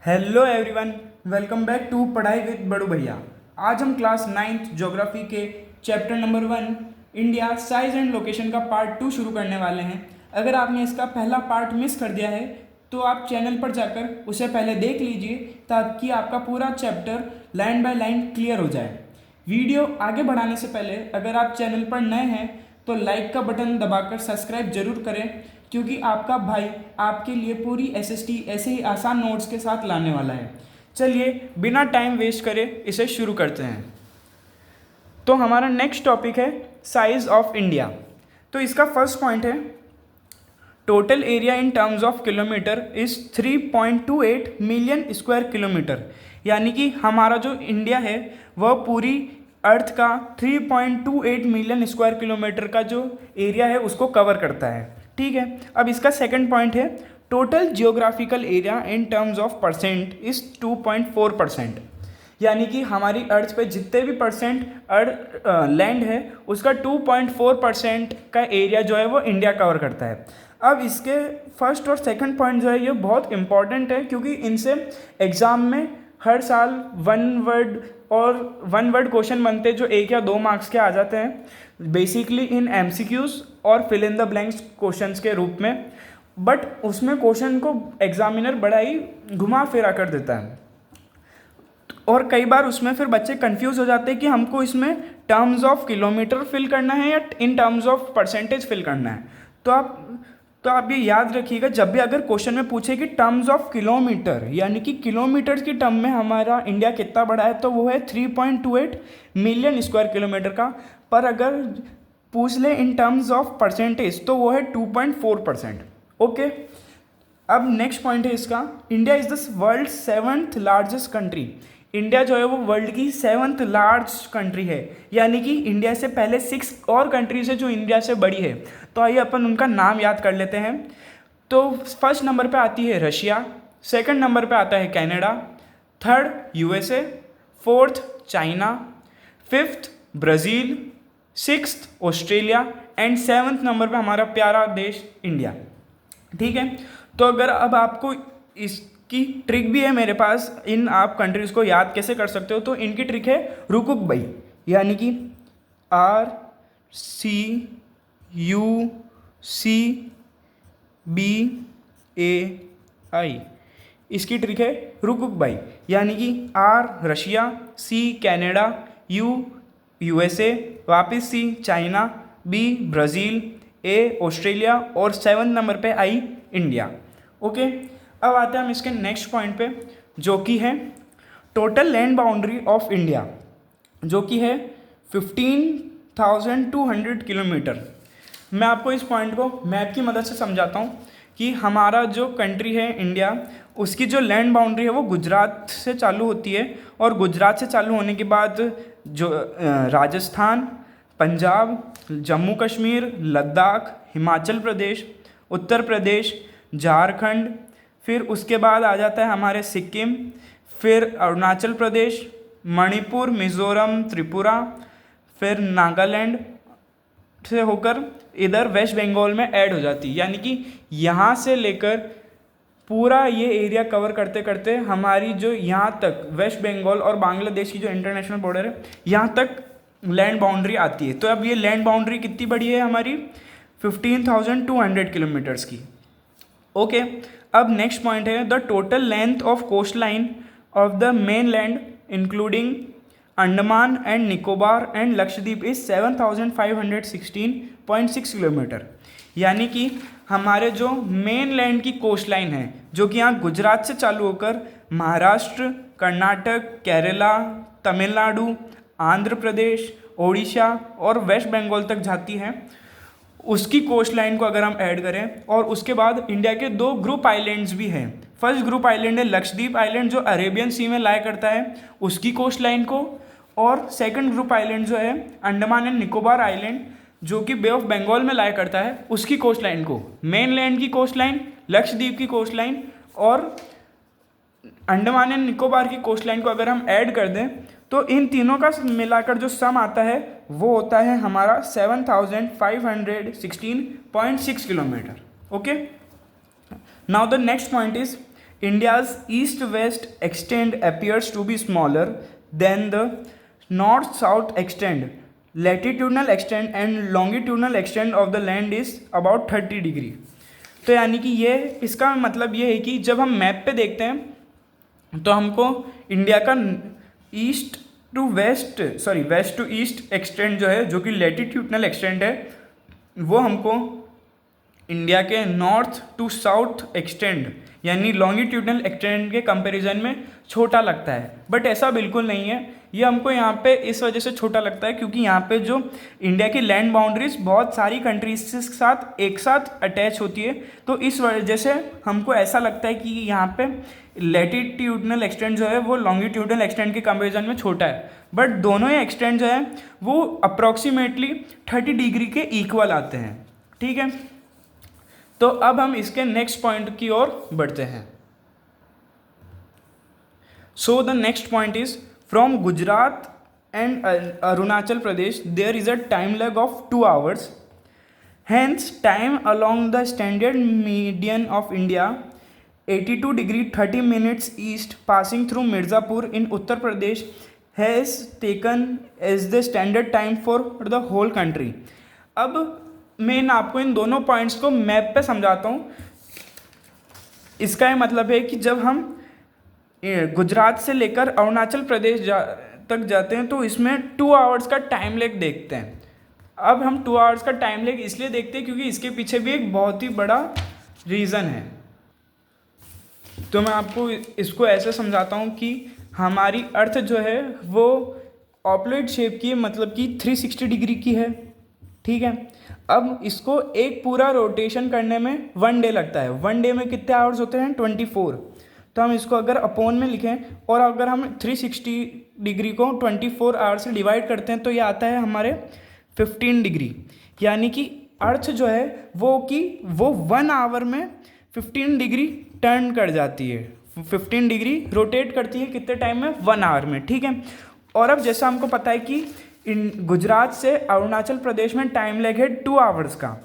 Hello everyone, welcome back to पढ़ाई with Badu भैया। आज हम क्लास 9th ज्योग्राफी के chapter number 1 India size and location का पार्ट 2 शुरू करने वाले हैं। अगर आपने इसका पहला पार्ट मिस कर दिया है तो आप चैनल पर जाकर उसे पहले देख लीजिए ताकि आपका पूरा chapter line by line clear हो जाए। वीडियो आगे बढ़ाने से पहले अगर आप चैनल पर नए हैं तो लाइक का बटन दबाकर सब्सक्राइब जरूर करें, क्योंकि आपका भाई आपके लिए पूरी एसएसटी ऐसे ही आसान नोट्स के साथ लाने वाला है। चलिए बिना टाइम वेस्ट करे इसे शुरू करते हैं। तो हमारा नेक्स्ट टॉपिक है साइज ऑफ इंडिया। तो इसका फर्स्ट पॉइंट है total area in terms of kilometre is 3.28 million square kilometre. यानी कि हमारा जो इंडिया है वह पूरी अर्थ का 3.28 मिलियन स्क्वायर किलोमीटर का जो एरिया है उसको कवर करता है। ठीक है, अब इसका सेकंड पॉइंट है total geographical area in terms of percent is 2.4%। यानी कि हमारी अर्थ पे जितने भी परसेंट लैंड है उसका 2.4% का एरिया जो है वो इंडिया कवर करता है। अब इसके फर्स्ट और सेकंड पॉइंट जो है ये बहुत इंपॉर्टेंट है, क्योंकि इनसे एग्ज़ाम में हर साल वन वर्ड क्वेश्चन बनते हैं जो 1 या 2 मार्क्स के आ जाते हैं, बेसिकली इन एमसीक्यूज और fill in the blanks questions के रूप में। बट उसमें क्वेश्चन को एग्जामिनर बड़ा ही घुमा फिरा कर देता है और कई बार उसमें फिर बच्चे कंफ्यूज हो जाते हैं कि हमको इसमें टर्म्स ऑफ किलोमीटर फिल करना है या in terms of percentage fill करना है। तो आप ये याद रखिएगा, जब भी अगर क्वेश्चन में पूछे कि टर्म्स ऑफ किलोमीटर यानी कि किलोमीटर की टर्म में हमारा इंडिया कितना बड़ा है तो वो है 3.28 मिलियन स्क्वायर किलोमीटर का। पर अगर पूछ ले इन टर्म्स ऑफ परसेंटेज तो वो है 2.4%। ओके, अब नेक्स्ट पॉइंट है इसका India is the world 7th largest country. India जो है वो वर्ल्ड की 7th लार्ज कंट्री है, यानी कि इंडिया से पहले 6 और कंट्रीज है जो इंडिया से बड़ी है। तो आइए अपन उनका नाम याद कर लेते हैं। तो फर्स्ट नंबर पे आती है रशिया, सेकंड नंबर पे आता है Canada, third USA, fourth China, fifth Brazil, sixth Australia and 7th number पे हमारा प्यारा देश इंडिया। ठीक है, तो अगर अब आपको इसकी ट्रिक भी है मेरे पास, इन आप कंट्रीज़ को याद कैसे कर सकते हो, तो इनकी ट्रिक है रुकुक भाई, यानी कि RCUCBAI। इसकी ट्रिक है रुकुक भाई, यानी कि R Russia, C Canada, U USA, वापस C China, B Brazil, A Australia और 7th नंबर पे आई इंडिया। ओके, अब आते हैं हम इसके नेक्स्ट पॉइंट पे जो कि है total land boundary of India, जो कि है 15,200 किलोमीटर। मैं आपको इस पॉइंट को मैप की मदद से समझाता हूँ कि हमारा जो कंट्री है इंडिया, उसकी जो लैंड बाउंड्री है वो गुजरात से चालू होती है और गुजरात से चालू होने के बाद जो राजस्थान, पंजाब, जम्मू कश्मीर, लद्दाख, हिमाचल प्रदेश, उत्तर प्रदेश, झारखंड, फिर उसके बाद आ जाता है हमारे सिक्किम, फिर अरुणाचल प्रदेश, मणिपुर, मिज़ोरम, त्रिपुरा, फिर नागालैंड से होकर इधर वेस्ट बंगाल में ऐड हो जाती है। यानी कि यहाँ से लेकर पूरा ये एरिया कवर करते करते हमारी जो यहाँ तक वेस्ट बंगाल और बांग्लादेश की जो इंटरनेशनल बॉर्डर है यहाँ तक लैंड बाउंड्री आती है। तो अब ये लैंड बाउंड्री कितनी बड़ी है हमारी 15,200 किलोमीटर्स की। ओके, अब नेक्स्ट पॉइंट है the total length of coast line of the main land including Andaman and Nicobar and Lakshadweep is 7,516.6 kilometre. यानी कि हमारे जो मेन लैंड की कोस्ट लाइन है जो कि यहाँ गुजरात से चालू होकर महाराष्ट्र, कर्नाटक, केरला, तमिलनाडु, आंध्र प्रदेश, ओडिशा और वेस्ट बंगाल तक जाती है, उसकी कोस्ट लाइन को अगर हम ऐड करें और उसके बाद इंडिया के 2 ग्रुप आइलैंड्स भी हैं। फर्स्ट ग्रुप आइलैंड है लक्षद्वीप आइलैंड जो अरेबियन सी में लाया करता है, उसकी कोस्ट लाइन को, और सेकंड ग्रुप आइलैंड जो है अंडमान एंड निकोबार आइलैंड जो कि बे ऑफ बंगाल में लाया करता है, उसकी कोस्ट लाइन को, मेन लैंड की कोस्ट लाइन, लक्षद्वीप की कोस्ट लाइन और अंडमान एंड निकोबार की कोस्ट लाइन को अगर हम ऐड कर दें तो इन तीनों का मिलाकर जो सम आता है वो होता है हमारा 7,516.6 kilometre. Okay, now the next point is India's east-west extent appears to be smaller than the north-south extent. Latitudinal extent and longitudinal extent of the land is about 30 degree. तो यानी कि ये इसका मतलब ये है कि जब हम मैप पे देखते हैं तो हमको इंडिया का वेस्ट टू ईस्ट एक्सटेंट जो है, जो कि लैटिट्यूडनल एक्सटेंट है, वो हमको इंडिया के नॉर्थ टू साउथ एक्सटेंट यानी लॉन्गिट्यूडनल एक्सटेंट के कंपैरिजन में छोटा लगता है। बट ऐसा बिल्कुल नहीं है। ये हमको यहाँ पे इस वजह से छोटा लगता है क्योंकि यहाँ पे जो इंडिया की लैंड बाउंड्रीज बहुत सारी कंट्रीज के साथ एक साथ अटैच होती है, तो इस वजह से हमको ऐसा लगता है कि यहाँ पे लैटिट्यूडनल एक्सटेंट जो है वो लॉन्गिट्यूडनल एक्सटेंट के कंपैरिजन में छोटा है। बट दोनों ही एक्सटेंट जो है वो अप्रॉक्सीमेटली 30 डिग्री के इक्वल आते हैं। ठीक है, तो अब हम इसके नेक्स्ट पॉइंट की ओर बढ़ते हैं। So the next point is from Gujarat and Arunachal Pradesh there is a time lag of 2 hours. Hence time along the standard median of India 82 degree 30 minutes east passing through Mirzapur in Uttar Pradesh has taken as the standard time for the whole country. अब मैं आपको इन दोनों points को map पे समझाता हूँ। इसका ये मतलब है कि जब हम गुजरात से लेकर अरुणाचल प्रदेश तक जाते हैं तो इसमें 2 hours का टाइम लेग देखते हैं। अब हम 2 hours का टाइम लेग इसलिए देखते हैं क्योंकि इसके पीछे भी एक बहुत ही बड़ा रीज़न है। तो मैं आपको इसको ऐसे समझाता हूँ कि हमारी अर्थ जो है वो ऑप्लेट शेप की है, मतलब कि 360 डिग्री की है। ठीक है, अब इसको एक पूरा रोटेशन करने में 1 day लगता है। 1 day में कितने आवर्स होते हैं? 24। तो हम इसको अगर अपॉन में लिखें और अगर हम 360 डिग्री को 24 आवर्स से डिवाइड करते हैं तो ये आता है हमारे 15 डिग्री। यानी कि अर्थ जो है वो 1 hour में 15 डिग्री टर्न कर जाती है, 15 डिग्री रोटेट करती है। कितने टाइम में? 1 hour में। ठीक है, और अब जैसा हमको पता है कि गुजरात से अरुणाचल प्रदेश में टाइम लैग है 2 hours का,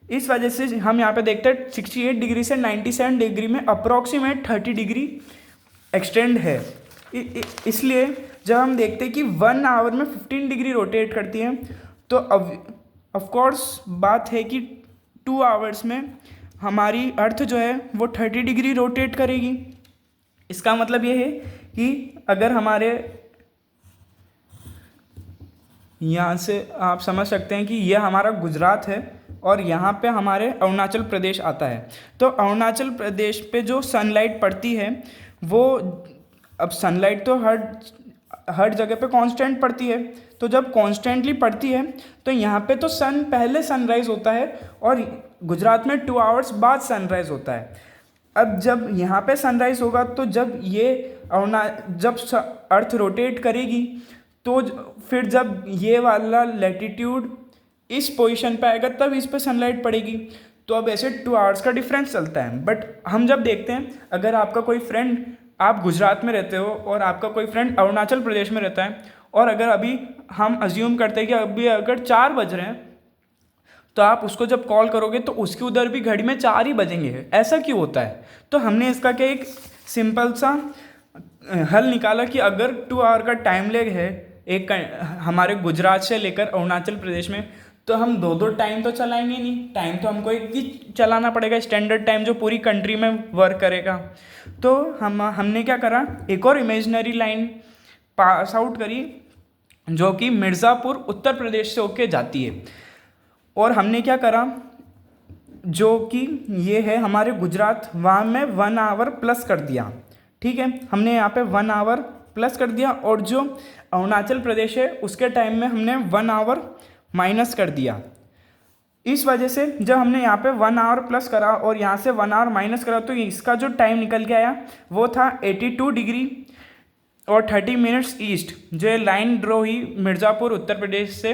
इस वजह से हम यहाँ पे देखते हैं 68 डिग्री से 97 डिग्री में अप्रॉक्सीमेट 30 डिग्री एक्सटेंड है। इसलिए जब हम देखते हैं कि 1 hour में 15 डिग्री रोटेट करती है तो ऑफ कोर्स बात है कि 2 hours में हमारी अर्थ जो है वो 30 डिग्री रोटेट करेगी। इसका मतलब ये है कि अगर हमारे यहाँ से आप समझ सकते हैं कि यह हमारा गुजरात है और यहाँ पे हमारे अरुणाचल प्रदेश आता है। तो अरुणाचल प्रदेश पे जो सनलाइट पड़ती है वो, अब सनलाइट तो हर जगह पे कांस्टेंट पड़ती है, तो जब कॉन्स्टेंटली पड़ती है तो यहाँ पे तो पहले सनराइज़ होता है और गुजरात में 2 hours बाद सनराइज़ होता है। अब जब यहाँ पे सनराइज़ होगा तो जब जब अर्थ रोटेट करेगी तो फिर जब ये वाला लैटिट्यूड इस पोजीशन पे आएगा तब इस पे सनलाइट पड़ेगी। तो अब ऐसे 2 hours का डिफरेंस चलता है। बट हम जब देखते हैं, अगर आपका कोई फ्रेंड, आप गुजरात में रहते हो और आपका कोई फ्रेंड अरुणाचल प्रदेश में रहता है, और अगर अभी हम अज्यूम करते हैं कि अभी अगर 4 बज रहे हैं तो आप उसको जब कॉल करोगे तो उसकी उधर भी घड़ी में 4 ही बजेंगे। ऐसा क्यों होता है? तो हमने इसका क्या एक सिंपल सा हल निकाला कि अगर 2 hour का टाइम लेग है हमारे गुजरात से लेकर अरुणाचल प्रदेश में, तो हम 2 टाइम तो चलाएंगे नहीं। टाइम तो हमको एक ही चलाना पड़ेगा, स्टैंडर्ड टाइम जो पूरी कंट्री में वर्क करेगा। तो हमने क्या करा, एक और इमेजिनरी लाइन पास आउट करी जो कि मिर्ज़ापुर उत्तर प्रदेश से होके जाती है। और हमने क्या करा, जो कि ये है हमारे गुजरात, वहाँ में 1 hour प्लस कर दिया। ठीक है, हमने यहाँ पे 1 hour प्लस कर दिया, और जो अरुणाचल प्रदेश है उसके टाइम में हमने 1 hour माइनस कर दिया। इस वजह से जब हमने यहाँ पे 1 hour प्लस करा और यहाँ से 1 hour माइनस करा तो इसका जो टाइम निकल के आया वो था 82 डिग्री और 30 मिनट्स ईस्ट। जो लाइन ड्रॉ हुई मिर्ज़ापुर उत्तर प्रदेश से,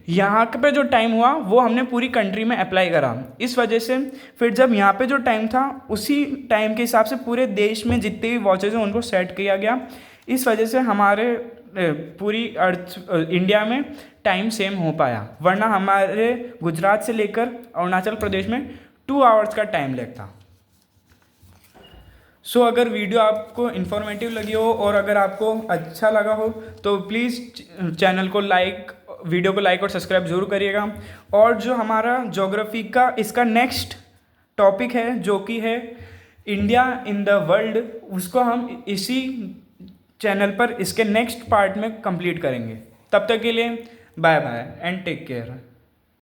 यहाँ पे जो टाइम हुआ वो हमने पूरी कंट्री में अप्लाई करा। इस वजह से फिर जब यहाँ पे जो टाइम था उसी टाइम के हिसाब से पूरे देश में जितने भी वॉचेज हैं उनको सेट किया गया। इस वजह से हमारे पूरी अर्थ इंडिया में टाइम सेम हो पाया, वरना हमारे गुजरात से लेकर अरुणाचल प्रदेश में 2 hours का टाइम लैग था। सो अगर वीडियो आपको इन्फॉर्मेटिव लगी हो और अगर आपको अच्छा लगा हो तो प्लीज़ चैनल को लाइक, वीडियो को लाइक और सब्सक्राइब ज़रूर करिएगा। और जो हमारा ज्योग्राफी का इसका नेक्स्ट टॉपिक है जो कि है इंडिया इन द वर्ल्ड, उसको हम इसी चैनल पर इसके नेक्स्ट पार्ट में कंप्लीट करेंगे। तब तक के लिए bye bye and take care.